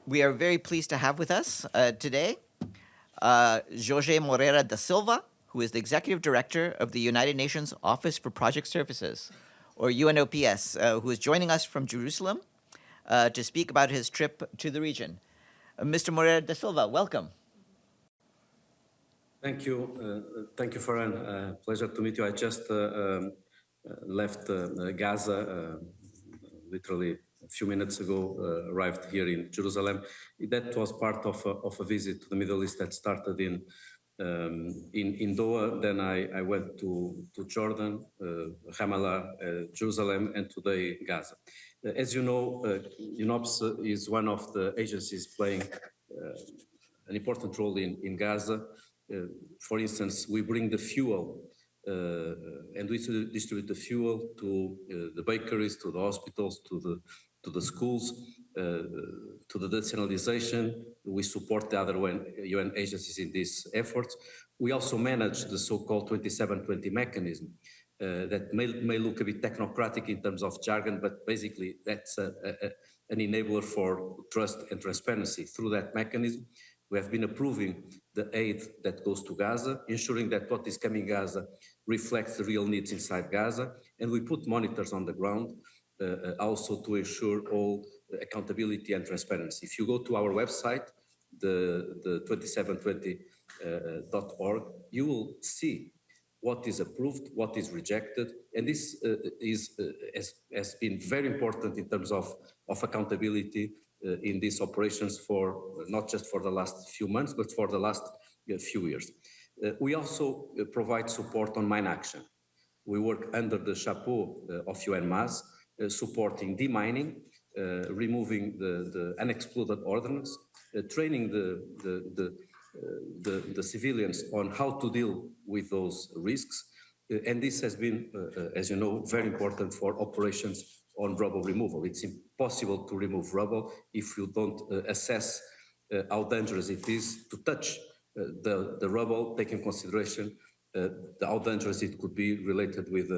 We are very pleased to have with us today Jorge Moreira da Silva, who is the Executive Director of the United Nations Office for Project Services, or UNOPS, who is joining us from Jerusalem to speak about his trip to the region. Mr. Moreira da Silva, welcome. Thank you, Farhan. Pleasure to meet you. I just left Gaza literally a few minutes ago, arrived here in Jerusalem. That was part of a visit to the Middle East that started in Doha. Then I went to Jordan, Ramallah, Jerusalem, and today Gaza. As you know, UNOPS is one of the agencies playing an important role in Gaza. For instance, we bring the fuel and we distribute the fuel to the bakeries, to the hospitals, to the schools, to the decentralization. We support the other UN agencies in these efforts. We also manage the so-called 2720 mechanism that may look a bit technocratic in terms of jargon, but basically that's an enabler for trust and transparency. Through that mechanism, we have been approving the aid that goes to Gaza, ensuring that what is coming Gaza reflects the real needs inside Gaza, and we put monitors on the ground also to ensure all accountability and transparency. If you go to our website, the 2720.org, you will see what is approved, what is rejected, and this has been very important in terms of accountability in these operations for not just for the last few months, but for the last few years. We also provide support on mine action. We work under the chapeau of UNMAS, supporting demining, removing the unexploded ordnance, training the civilians on how to deal with those risks. And this has been, as you know, very important for operations on rubble removal. It's impossible to remove rubble if you don't assess how dangerous it is to touch the rubble, taking consideration how dangerous it could be related with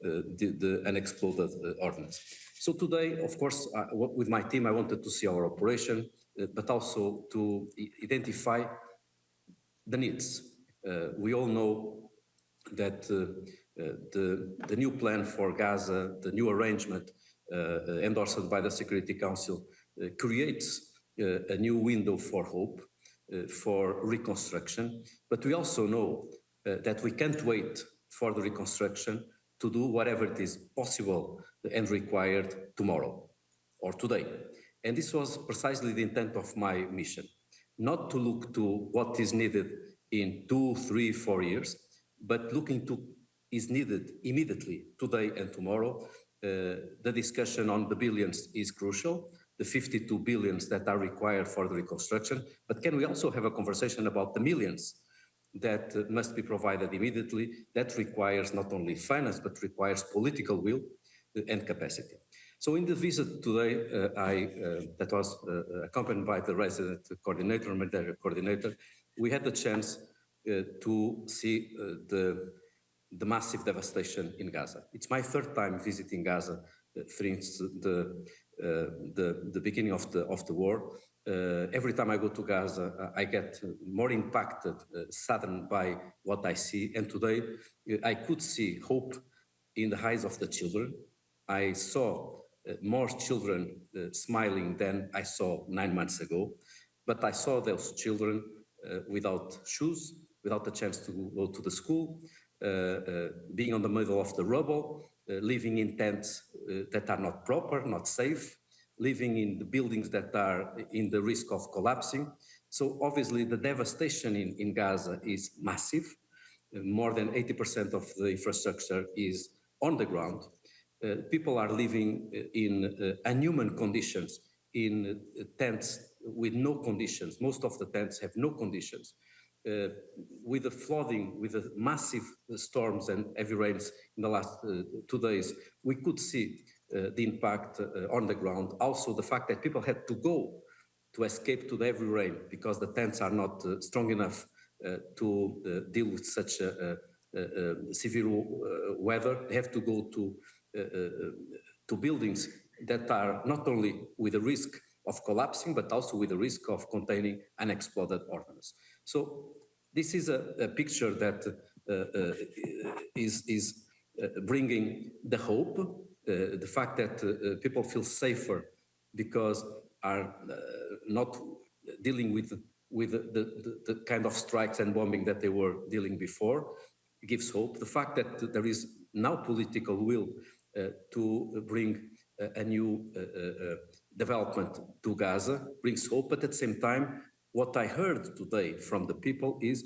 the unexploded ordnance. So today, of course, with my team, I wanted to see our operation, but also to identify the needs. We all know that the new plan for Gaza, the new arrangement endorsed by the Security Council, creates a new window for hope, for reconstruction. But we also know that we can't wait for the reconstruction to do whatever it is possible and required tomorrow or today. And this was precisely the intent of my mission, not to look to what is needed in 2, 3, 4 years, but looking to is needed immediately, today and tomorrow. The discussion on the billions is crucial, the 52 billions that are required for the reconstruction, but can we also have a conversation about the millions that must be provided immediately? That requires not only finance, but requires political will and capacity. So in the visit today, that was accompanied by the resident coordinator, military coordinator, we had the chance to see the massive devastation in Gaza. It's my third time visiting Gaza since the beginning of the war. Every time I go to Gaza, I get more impacted, saddened by what I see. And today, I could see hope in the eyes of the children. I saw more children smiling than I saw 9 months ago. But I saw those children without shoes, without the chance to go to the school, being on the middle of the rubble, living in tents that are not proper, not safe, living in the buildings that are in the risk of collapsing. So obviously the devastation in Gaza is massive. More than 80% of the infrastructure is on the ground. People are living in inhuman conditions, in tents with no conditions. Most of the tents have no conditions. With the flooding, with the massive storms and heavy rains in the last 2 days, we could see the impact on the ground. Also, the fact that people had to go to escape to the heavy rain because the tents are not strong enough to deal with such severe weather. They have to go to buildings that are not only with the risk of collapsing, but also with the risk of containing unexploded ordnance. So this is a picture that is bringing the hope, the fact that people feel safer because are not dealing with the kind of strikes and bombing that they were dealing before, gives hope. The fact that there is now political will to bring a new development to Gaza brings hope, but at the same time, what I heard today from the people is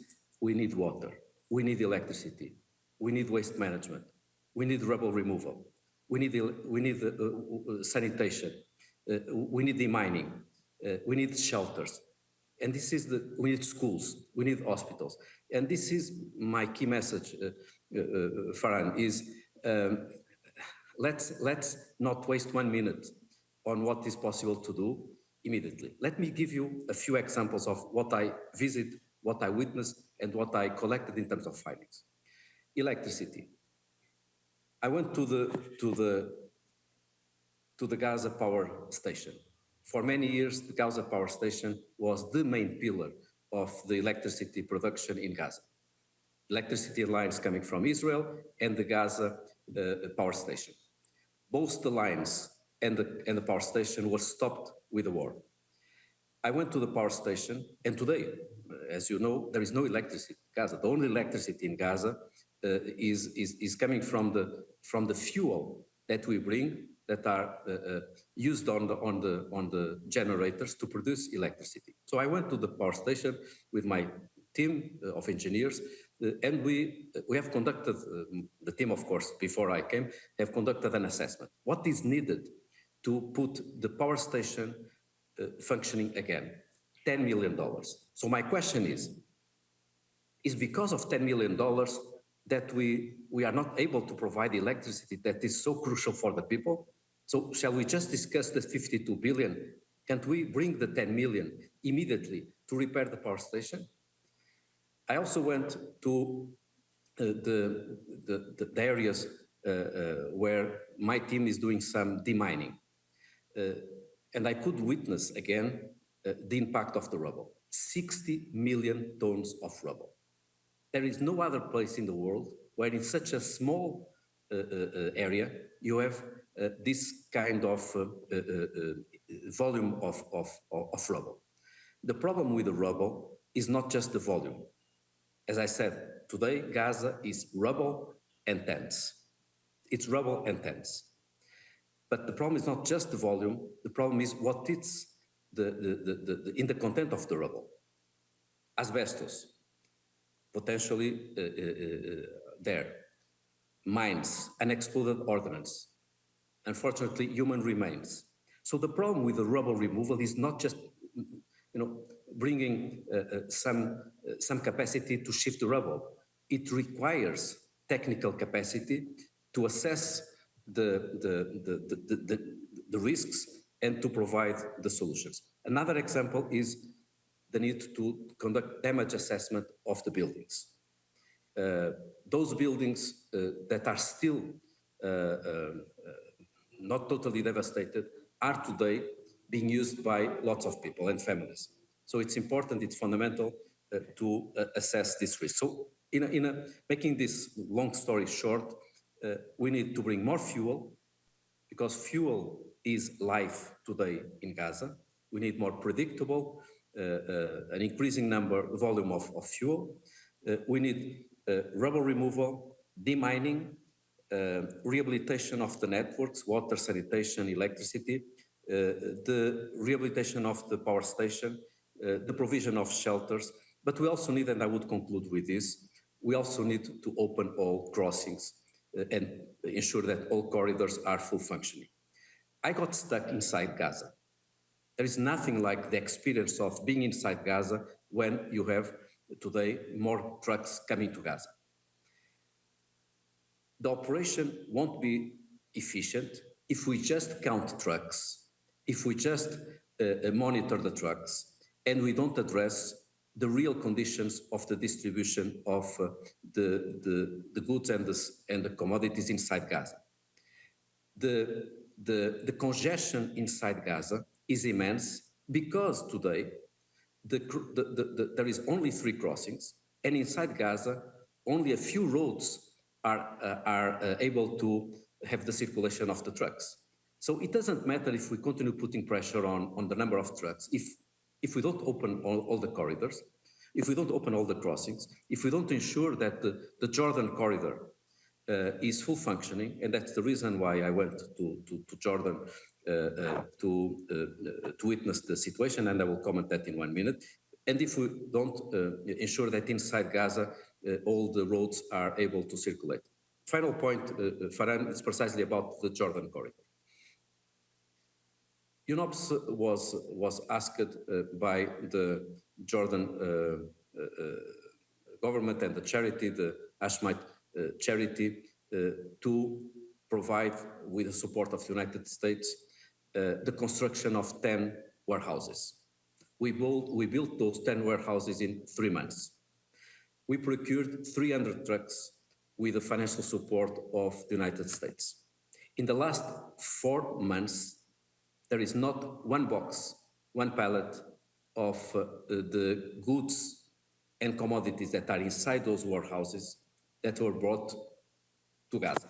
we need water, we need electricity, we need waste management, we need rubble removal, we need sanitation, we need demining, we need shelters. And this is we need schools, we need hospitals. And this is my key message, Farhan, is let's not waste 1 minute on what is possible to do immediately. Let me give you a few examples of what I visit, what I witnessed, and what I collected in terms of findings. Electricity. I went to the Gaza power station. For many years, the Gaza power station was the main pillar of the electricity production in Gaza. Electricity lines coming from Israel and the Gaza power station. Both the lines and the power station were stopped with the war. I went to the power station, and today, as you know, there is no electricity in Gaza. The only electricity in Gaza is coming from the fuel that we bring, that are used on the generators to produce electricity. So I went to the power station with my team of engineers, and we have conducted, the team of course before I came, have conducted an assessment. What is needed to put the power station functioning again? $10 million. So my question is because of $10 million that we are not able to provide electricity that is so crucial for the people? So shall we just discuss the 52 billion? Can't we bring the 10 million immediately to repair the power station? I also went to the areas where my team is doing some demining. And I could witness again the impact of the rubble. 60 million tons of rubble. There is no other place in the world where in such a small area you have this kind of volume of rubble. The problem with the rubble is not just the volume. As I said, today Gaza is rubble and tents. It's rubble and tents. But the problem is not just the volume, the problem is what it's in the content of the rubble. Asbestos, potentially there. Mines, unexploded ordnance. Unfortunately, human remains. So the problem with the rubble removal is not just, bringing some capacity to shift the rubble. It requires technical capacity to assess the risks and to provide the solutions. Another example is the need to conduct damage assessment of the buildings. Those buildings that are still not totally devastated are today being used by lots of people and families. So it's important, it's fundamental to assess this risk. So making this long story short, we need to bring more fuel, because fuel is life today in Gaza. We need more predictable, an increasing volume of fuel. We need rubble removal, demining, rehabilitation of the networks, water, sanitation, electricity, the rehabilitation of the power station, the provision of shelters. But we also need, and I would conclude with this, we also need to open all crossings and ensure that all corridors are full functioning. I got stuck inside Gaza. There is nothing like the experience of being inside Gaza when you have today more trucks coming to Gaza. The operation won't be efficient if we just count trucks, if we just monitor the trucks, and we don't address the real conditions of the distribution of the goods and the commodities inside Gaza. The congestion inside Gaza is immense because today there is only 3 crossings, and inside Gaza, only a few roads are able to have the circulation of the trucks. So it doesn't matter if we continue putting pressure on the number of trucks, if we don't open all the corridors, if we don't open all the crossings, if we don't ensure that the Jordan corridor is full functioning, and that's the reason why I went to Jordan to witness the situation, and I will comment that in 1 minute. And if we don't ensure that inside Gaza all the roads are able to circulate. Final point, Farhan, is precisely about the Jordan corridor. UNOPS was asked by the Jordan government and the charity, the Hashemite charity, to provide, with the support of the United States, the construction of 10 warehouses. We built those 10 warehouses in 3 months. We procured 300 trucks with the financial support of the United States. In the last 4 months, there is not one box, one pallet of the goods and commodities that are inside those warehouses that were brought to Gaza.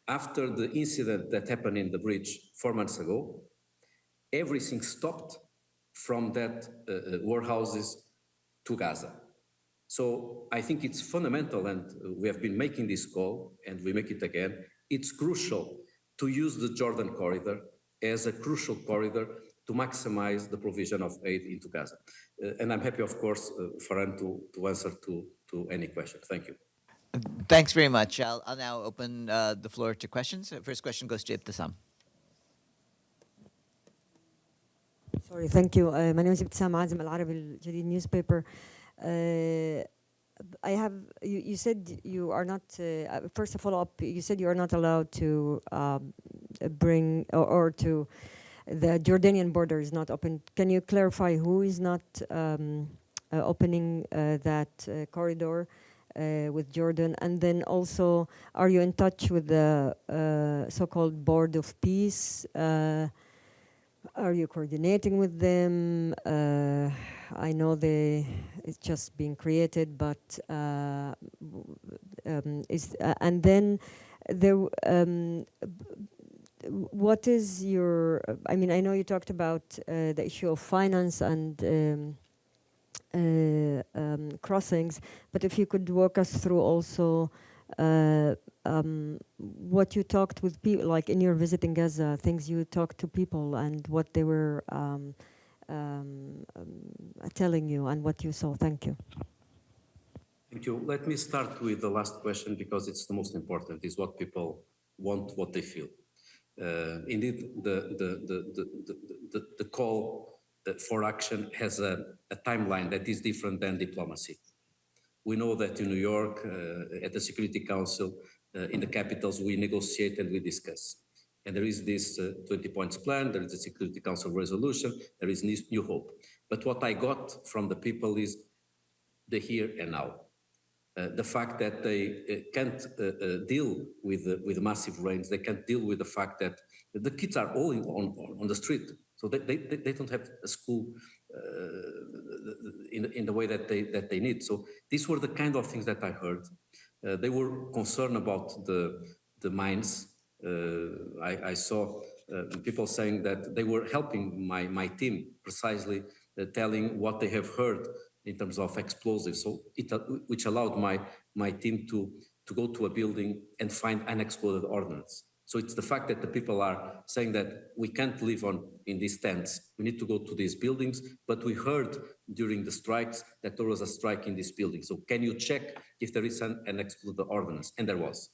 After the incident that happened in the bridge 4 months ago, everything stopped from that warehouses to Gaza. So I think it's fundamental, and we have been making this call, and we make it again, it's crucial to use the Jordan corridor as a crucial corridor to maximize the provision of aid into Gaza. And I'm happy, of course, Farhan, to answer to any question. Thank you. Thanks very much. I'll now open the floor to questions. First question goes to Ibtisam. Sorry, thank you. My name is Ibtisam Azim, Al Arabi Al Jadid newspaper. I have, you said you are not, first a follow-up, you said you are not allowed to bring, or to, the Jordanian border is not open. Can you clarify who is not opening that corridor with Jordan? And then also, are you in touch with the so-called Board of Peace? Are you coordinating with them? I know it's just being created, but and then there. What is your? I mean, I know you talked about the issue of finance and crossings, but if you could walk us through also what you talked with people, like in your visit in Gaza, things you talked to people and what they were telling you and what you saw. Thank you. Thank you. Let me start with the last question because it's the most important, is what people want, what they feel. Indeed, the call for action has a timeline that is different than diplomacy. We know that in New York, at the Security Council, in the capitals, we negotiate and we discuss. And there is this 20 points plan, there is a Security Council resolution, there is new hope. But what I got from the people is the here and now. The fact that they can't deal with the massive rains, they can't deal with the fact that the kids are all on the street. So they don't have a school in the way that they need. So these were the kind of things that I heard. They were concerned about the mines. I saw people saying that they were helping my team precisely, telling what they have heard in terms of explosives. So which allowed my team to go to a building and find unexploded ordnance. So it's the fact that the people are saying that we can't live in these tents. We need to go to these buildings, but we heard during the strikes that there was a strike in this building. So can you check if there is an unexploded ordnance? And there was.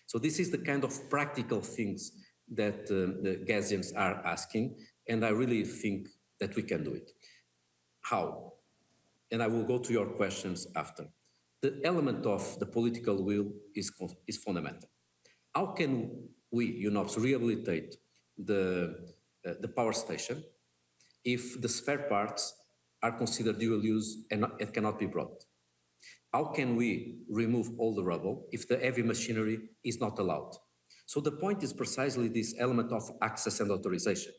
So this is the kind of practical things that the Gazians are asking, and I really think that we can do it. How? And I will go to your questions after. The element of the political will is fundamental. How can we, UNOPS, rehabilitate the power station if the spare parts are considered dual use and it cannot be brought? How can we remove all the rubble if the heavy machinery is not allowed? So the point is precisely this element of access and authorization.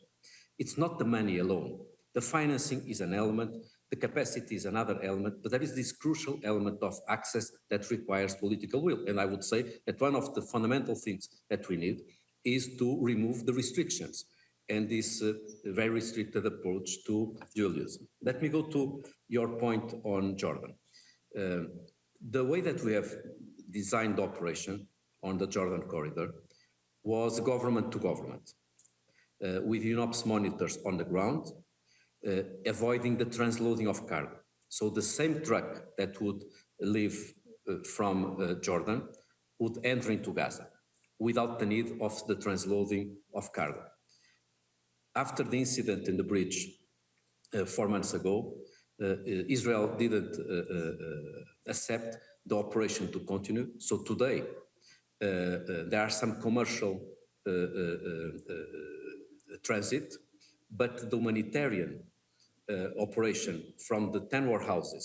It's not the money alone. The financing is an element, the capacity is another element, but there is this crucial element of access that requires political will. And I would say that one of the fundamental things that we need is to remove the restrictions and this very restricted approach to dualism. Let me go to your point on Jordan. The way that we have designed the operation on the Jordan corridor was government to government, with UNOPS monitors on the ground, avoiding the transloading of cargo. So the same truck that would leave from Jordan would enter into Gaza without the need of the transloading of cargo. After the incident in the bridge 4 months ago, Israel didn't accept the operation to continue. So today, there are some commercial transit, but the humanitarian operation from the 10 warehouses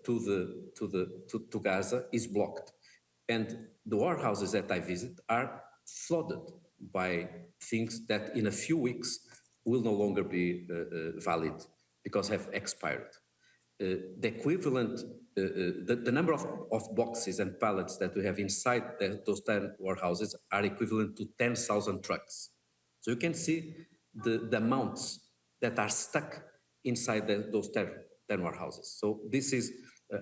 to Gaza is blocked. And the warehouses that I visit are flooded by things that in a few weeks will no longer be valid because have expired. The equivalent, the number of boxes and pallets that we have inside those 10 warehouses are equivalent to 10,000 trucks. So you can see the amounts that are stuck inside those 10 warehouses. So this is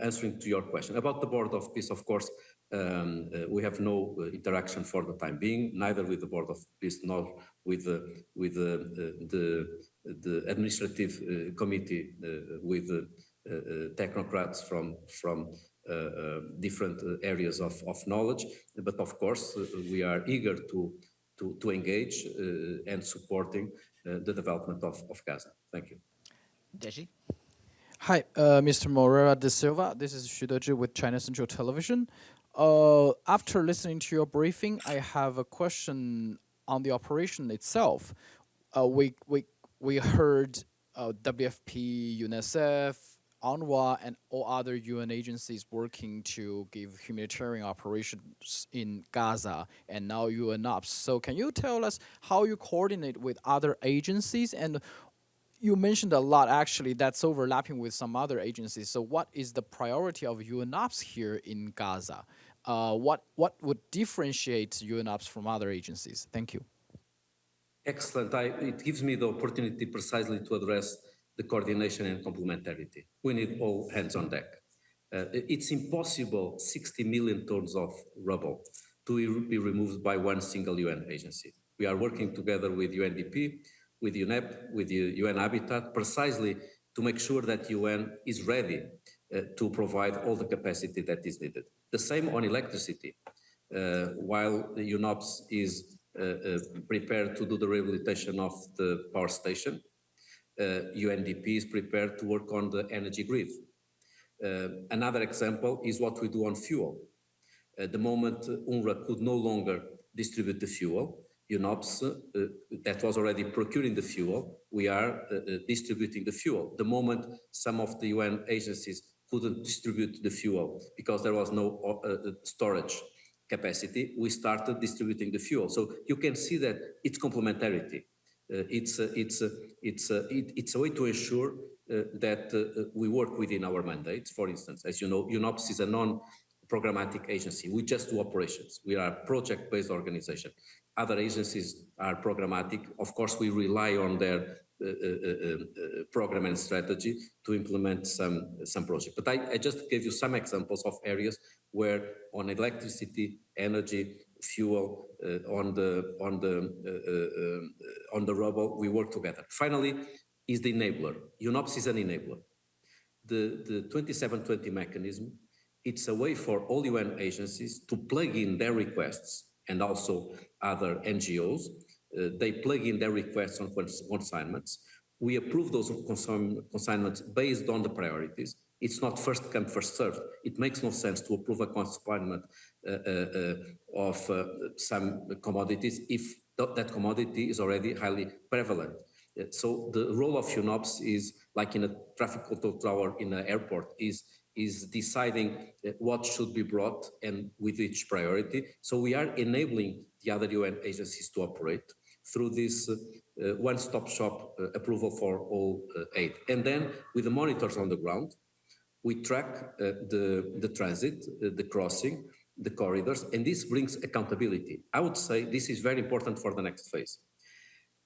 answering to your question. About the Board of Peace, of course, we have no interaction for the time being, neither with the Board of Peace nor with the administrative committee with technocrats from different areas of knowledge. But of course, we are eager to engage and supporting the development of Gaza. Thank you. Deji? Hi, Mr. Moreira da Silva. This is Xu Dezhi with China Central Television. After listening to your briefing, I have a question on the operation itself. We heard WFP, UNICEF, UNRWA, and all other UN agencies working to give humanitarian operations in Gaza, and now UNOPS. So can you tell us how you coordinate with other agencies? And you mentioned a lot, actually, that's overlapping with some other agencies. So what is the priority of UNOPS here in Gaza? What would differentiate UNOPS from other agencies? Thank you. Excellent. It gives me the opportunity precisely to address the coordination and complementarity. We need all hands on deck. It's impossible 60 million tons of rubble to be removed by one single UN agency. We are working together with UNDP, with UNEP, with the UN Habitat, precisely to make sure that UN is ready to provide all the capacity that is needed. The same on electricity. While the UNOPS is prepared to do the rehabilitation of the power station, UNDP is prepared to work on the energy grid. Another example is what we do on fuel. At the moment UNRWA could no longer distribute the fuel, UNOPS, that was already procuring the fuel, we are distributing the fuel. The moment some of the UN agencies couldn't distribute the fuel because there was no storage capacity, we started distributing the fuel. So you can see that it's complementarity. It's a way to ensure that we work within our mandates. For instance, as you know, UNOPS is a non-programmatic agency. We just do operations. We are a project-based organization. Other agencies are programmatic. Of course, we rely on their program and strategy to implement some project. But I just gave you some examples of areas where on electricity, energy, fuel, on the rubble, we work together. Finally, is the enabler. UNOPS is an enabler. The 2720 mechanism, it's a way for all UN agencies to plug in their requests and also other NGOs. They plug in their requests on consignments. We approve those consignments based on the priorities. It's not first come, first served. It makes no sense to approve a consignment of some commodities if that commodity is already highly prevalent. So the role of UNOPS is like in a traffic control tower in an airport, is deciding what should be brought and with each priority. So we are enabling the other UN agencies to operate. through this one-stop shop approval for all aid. And then with the monitors on the ground, we track the transit, the crossing, the corridors, and this brings accountability. I would say this is very important for the next phase.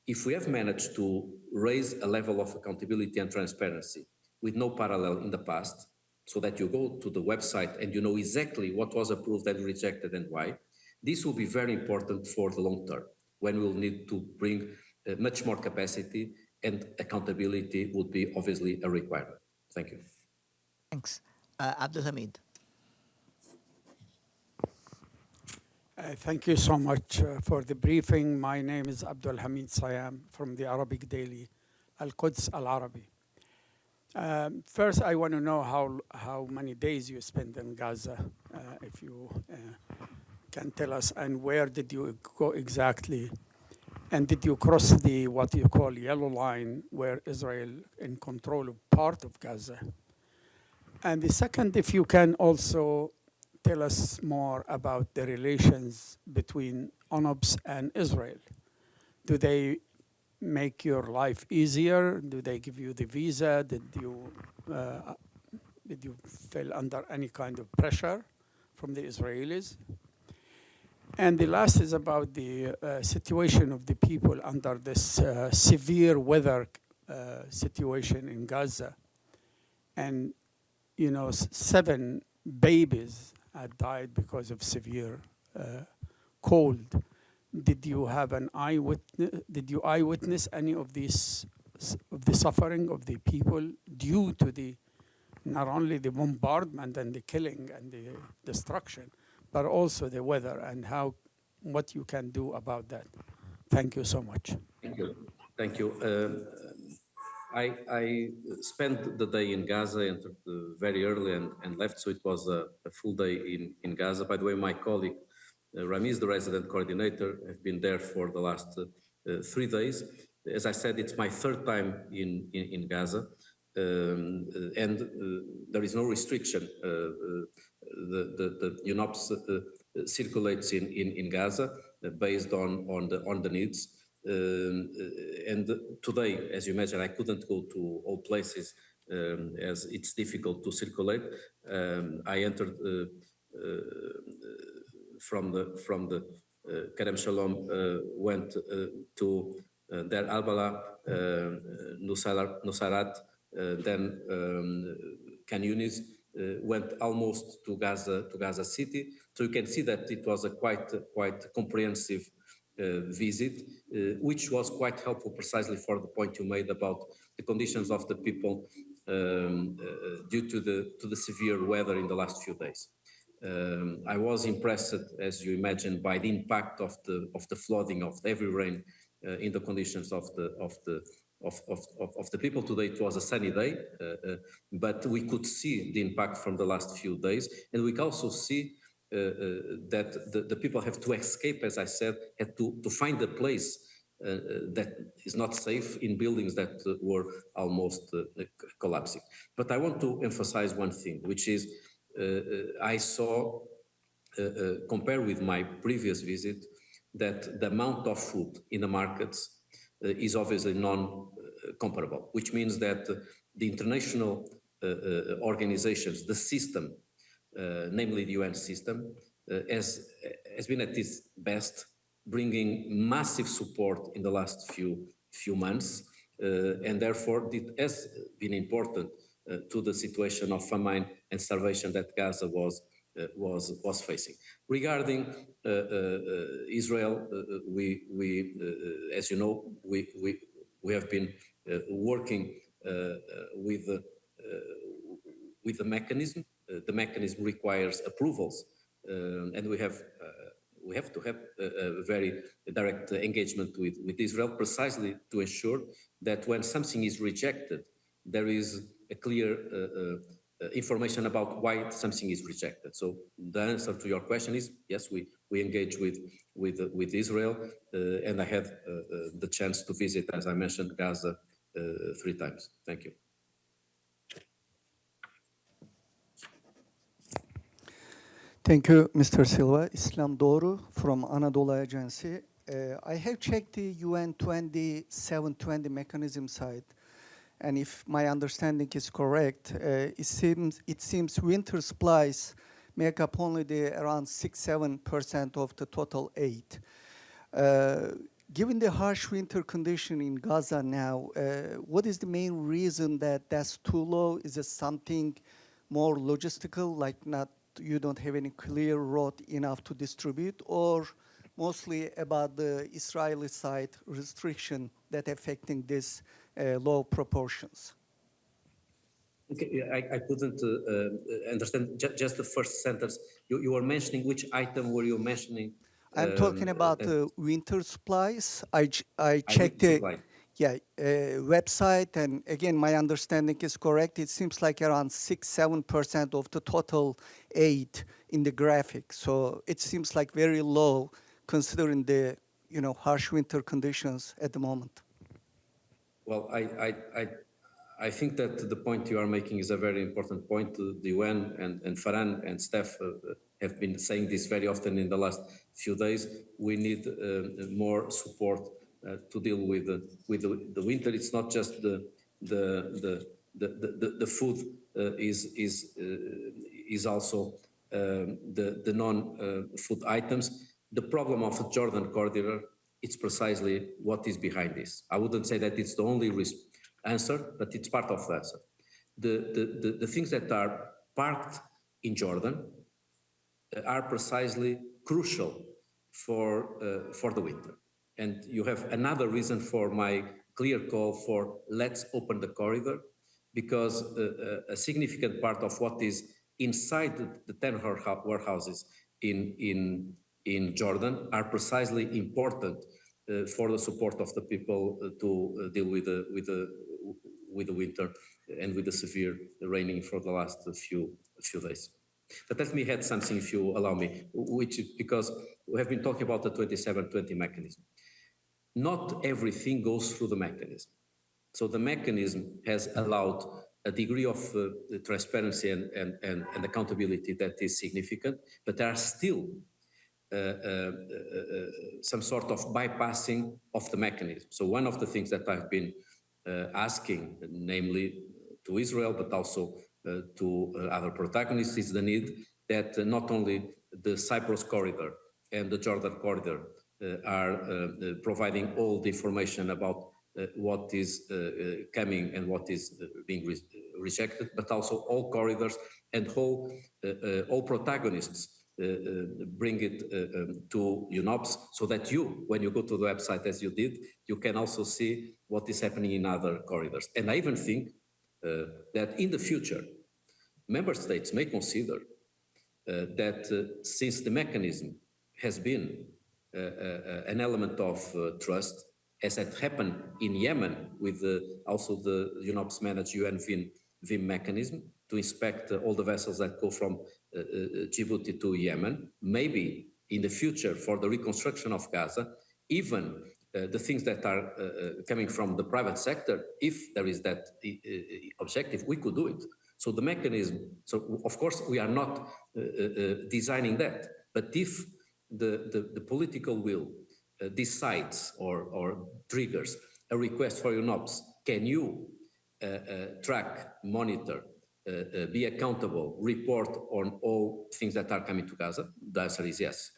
If we have managed to raise a level of accountability and transparency with no parallel in the past, so that you go to the website and you know exactly what was approved and rejected and why, this will be very important for the long term, when we'll need to bring much more capacity, and accountability would be obviously a requirement. Thank you. Thanks. Abdul Hamid. Thank you so much for the briefing. My name is Abdul Hamid Sayam from the Arabic daily Al-Quds Al-Arabi. First, I want to know how many days you spent in Gaza, if you can tell us, and where did you go exactly? And did you cross the what you call yellow line, where Israel in control of part of Gaza? And the second, if you can also tell us more about the relations between UNOPS and Israel. Do they make your life easier? Do they give you the visa? Did you feel under any kind of pressure from the Israelis? And the last is about the situation of the people under this severe weather situation in Gaza. And, 7 babies had died because of severe cold. Did you have an eyewitness? Did you eyewitness any of these, of the suffering of the people due to the not only the bombardment and the killing and the destruction, but also the weather, and what you can do about that? Thank you so much. Thank you. Thank you. I spent the day in Gaza, entered very early and left, so it was a full day in Gaza. By the way, my colleague Ramiz, the resident coordinator, have been there for the last 3 days. As I said, it's my 3rd time in Gaza, and there is no restriction. The UNOPS circulates in Gaza based on the needs. And today, as you mentioned, I couldn't go to all places as it's difficult to circulate. I entered from the Kerem Shalom, went to Der Al-Bala, Nusayrat, then Khan Yunis, went almost to Gaza City. So you can see that it was a quite comprehensive visit, which was quite helpful precisely for the point you made about the conditions of the people due to the severe weather in the last few days. I was impressed, as you imagine, by the impact of the flooding, of the heavy rain in the conditions of the people. Today it was a sunny day, but we could see the impact from the last few days, and we can also see that the people have to escape, as I said, had to find a place that is not safe in buildings that were almost collapsing. But I want to emphasize one thing, which is I saw, compared with my previous visit, that the amount of food in the markets is obviously non-comparable, which means that the international organizations, the system, namely the UN system, has been at its best, bringing massive support in the last few months, and therefore it has been important to the situation of famine and starvation that Gaza was facing. Regarding Israel, we as you know, we have been working with the mechanism. The mechanism requires approvals, and we have to have a very direct engagement with Israel, precisely to ensure that when something is rejected, there is a clear information about why something is rejected. So the answer to your question is yes, we engage with Israel, and I had the chance to visit, as I mentioned, Gaza 3 times. Thank you. Thank you, Mr. Silva. Islam Doğru from Anadolu Agency. I have checked the UN 2720 mechanism site, and if my understanding is correct, it seems winter supplies make up only around 6-7% of the total aid. Given the harsh winter condition in Gaza now, what is the main reason that that's too low? Is it something more logistical, like you don't have any clear road enough to distribute, or mostly about the Israeli side restriction that affecting these low proportions? Okay, I couldn't understand just the first sentence. You were mentioning, which item were you mentioning? I'm talking about the winter supplies. I checked winter the supply. website, and again, my understanding is correct. It seems like around 6-7% of the total aid in the graphic. So it seems like very low considering the harsh winter conditions at the moment. Well, I think that the point you are making is a very important point. The UN and Farhan and staff have been saying this very often in the last few days. We need more support to deal with the winter. It's not just the food is also the non-food items. The problem of the Jordan corridor, it's precisely what is behind this. I wouldn't say that it's the only answer, but it's part of the answer. The things that are parked in Jordan are precisely crucial for the winter. And you have another reason for my clear call for let's open the corridor, because a significant part of what is inside the 10 warehouses in Jordan are precisely important for the support of the people to deal with the winter and with the severe raining for the last few days. But let me add something, if you allow me, which is because we have been talking about the 2720 mechanism. Not everything goes through the mechanism. So the mechanism has allowed a degree of transparency and accountability that is significant, but there are still some sort of bypassing of the mechanism. So one of the things that I've been asking, namely to Israel, but also to other protagonists, is the need that not only the Cyprus corridor and the Jordan corridor are providing all the information about what is coming and what is being rejected, but also all corridors and all protagonists bring it to UNOPS, so that you, when you go to the website as you did, you can also see what is happening in other corridors. And I even think that in the future, member states may consider that since the mechanism has been an element of trust, as had happened in Yemen with also the UNOPS managed UN VIM mechanism to inspect all the vessels that go from Djibouti to Yemen, maybe in the future for the reconstruction of Gaza, even the things that are coming from the private sector, if there is that objective, we could do it. So the mechanism, so of course we are not designing that, but if the political will decides or triggers a request for UNOPS, can you track, monitor, be accountable, report on all things that are coming to Gaza? The answer is yes.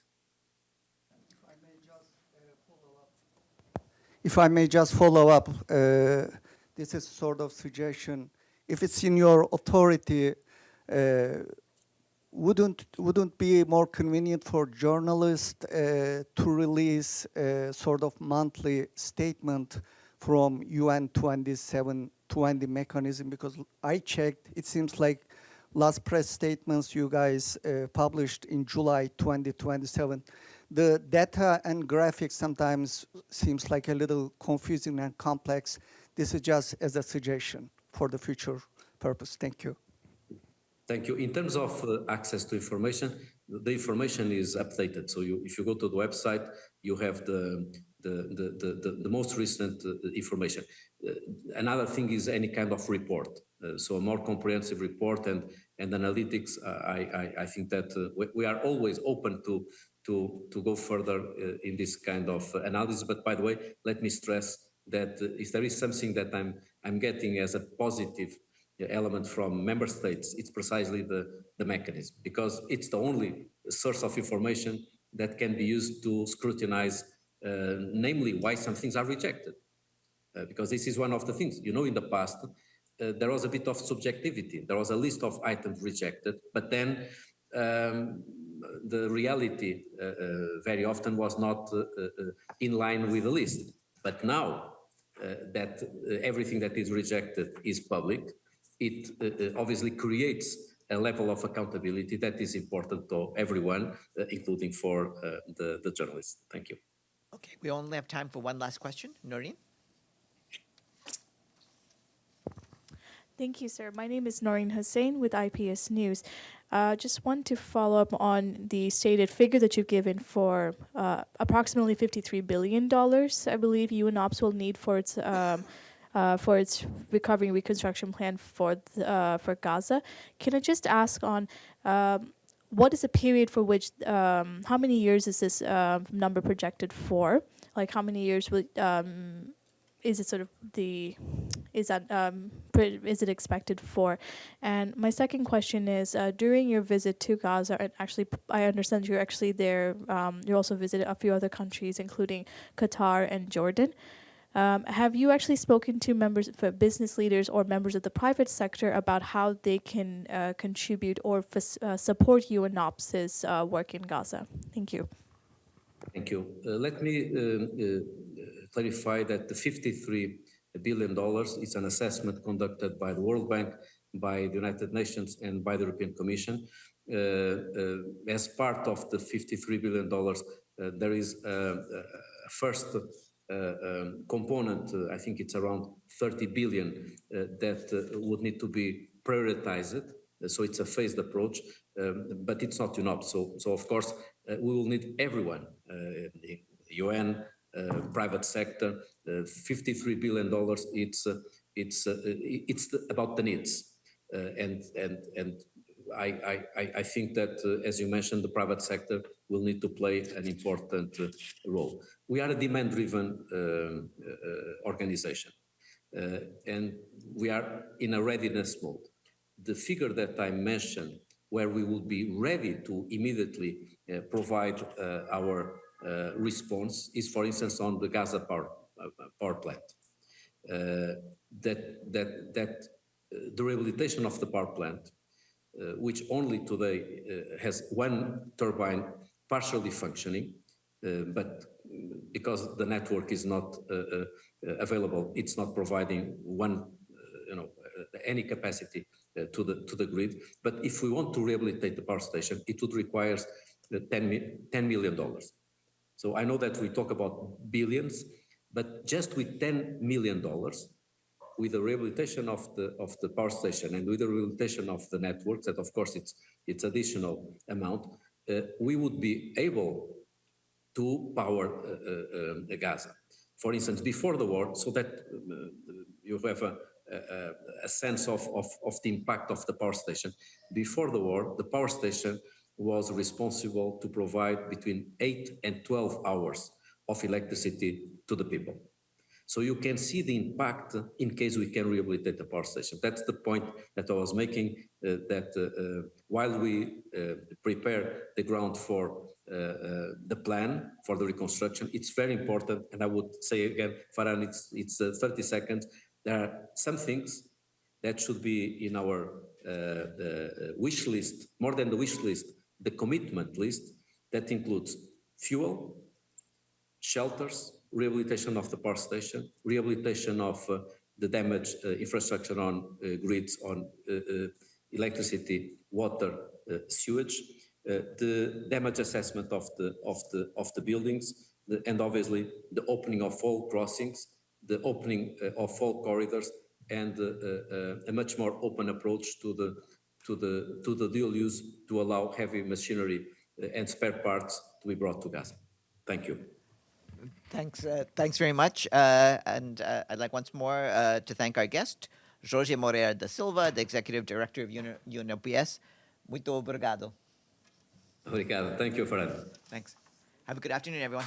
If I may just follow up, this is sort of suggestion. If it's in your authority, wouldn't be more convenient for journalists to release a sort of monthly statement from UN 2720 mechanism? Because I checked, it seems like last press statements you guys published in July 2027. The data and graphics sometimes seems like a little confusing and complex. This is just as a suggestion for the future purpose. Thank you. Thank you. In terms of access to information, the information is updated. So if you go to the website, you have the most recent information. Another thing is any kind of report. So a more comprehensive report and analytics. I think that we are always open to go further in this kind of analysis. But by the way, let me stress that if there is something that I'm getting as a positive element from member states, it's precisely the mechanism, because it's the only source of information that can be used to scrutinize, namely why some things are rejected. Because this is one of the things, in the past, there was a bit of subjectivity. There was a list of items rejected, but then the reality very often was not in line with the list. But now that everything that is rejected is public, it obviously creates a level of accountability that is important to everyone, including for the journalists. Thank you. Okay, we only have time for one last question. Noreen? Thank you, sir. My name is Noreen Hussain with IPS News. Just want to follow up on the stated figure that you've given for approximately $53 billion, I believe UNOPS will need for its recovery and reconstruction plan for Gaza. Can I just ask on what is the period for which, how many years is this number projected for? Like how many years will, is it sort of the, is it expected for? And my second question is, during your visit to Gaza, and actually I understand you're actually there, you also visited a few other countries, including Qatar and Jordan. Have you actually spoken to members, business leaders or members of the private sector about how they can contribute or support UNOPS's work in Gaza? Thank you. Thank you. Let me clarify that the $53 billion is an assessment conducted by the World Bank, by the United Nations, and by the European Commission. As part of the $53 billion, there is a first component, I think it's around 30 billion, that would need to be prioritized. So it's a phased approach, but it's not enough. So of course, we will need everyone, the UN, private sector. $53 billion. It's about the needs, and I think that, as you mentioned, the private sector will need to play an important role. We are a demand-driven organization, and we are in a readiness mode. The figure that I mentioned, where we will be ready to immediately provide our response, is, for instance, on the Gaza power plant. That the rehabilitation of the power plant, which only today has one turbine partially functioning, but because the network is not available, it's not providing any capacity to the grid. But if we want to rehabilitate the power station, it would require $10 million. So I know that we talk about billions, but just with $10 million, with the rehabilitation of the power station and with the rehabilitation of the networks, that of course it's additional amount, we would be able to power Gaza. For instance, before the war, so that you have a sense of the impact of the power station. Before the war, the power station was responsible to provide between 8 and 12 hours of electricity to the people. So you can see the impact in case we can rehabilitate the power station. That's the point that I was making, that while we prepare the ground for the plan for the reconstruction, it's very important, and I would say again, Farhan, it's 30 seconds, there are some things that should be in our wish list, more than the wish list, the commitment list, that includes fuel, shelters, rehabilitation of the power station, rehabilitation of the damaged infrastructure on grids, on electricity, water, sewage, the damage assessment of the buildings, and obviously the opening of all crossings, the opening of all corridors, and a much more open approach to the dual use, to allow heavy machinery and spare parts to be brought to Gaza. Thank you. Thanks very much. And I'd like once more to thank our guest, Jorge Moreira da Silva, the Executive Director of UNOPS. Muito obrigado. Obrigado. Thank you, Fernando. Thanks. Have a good afternoon, everyone.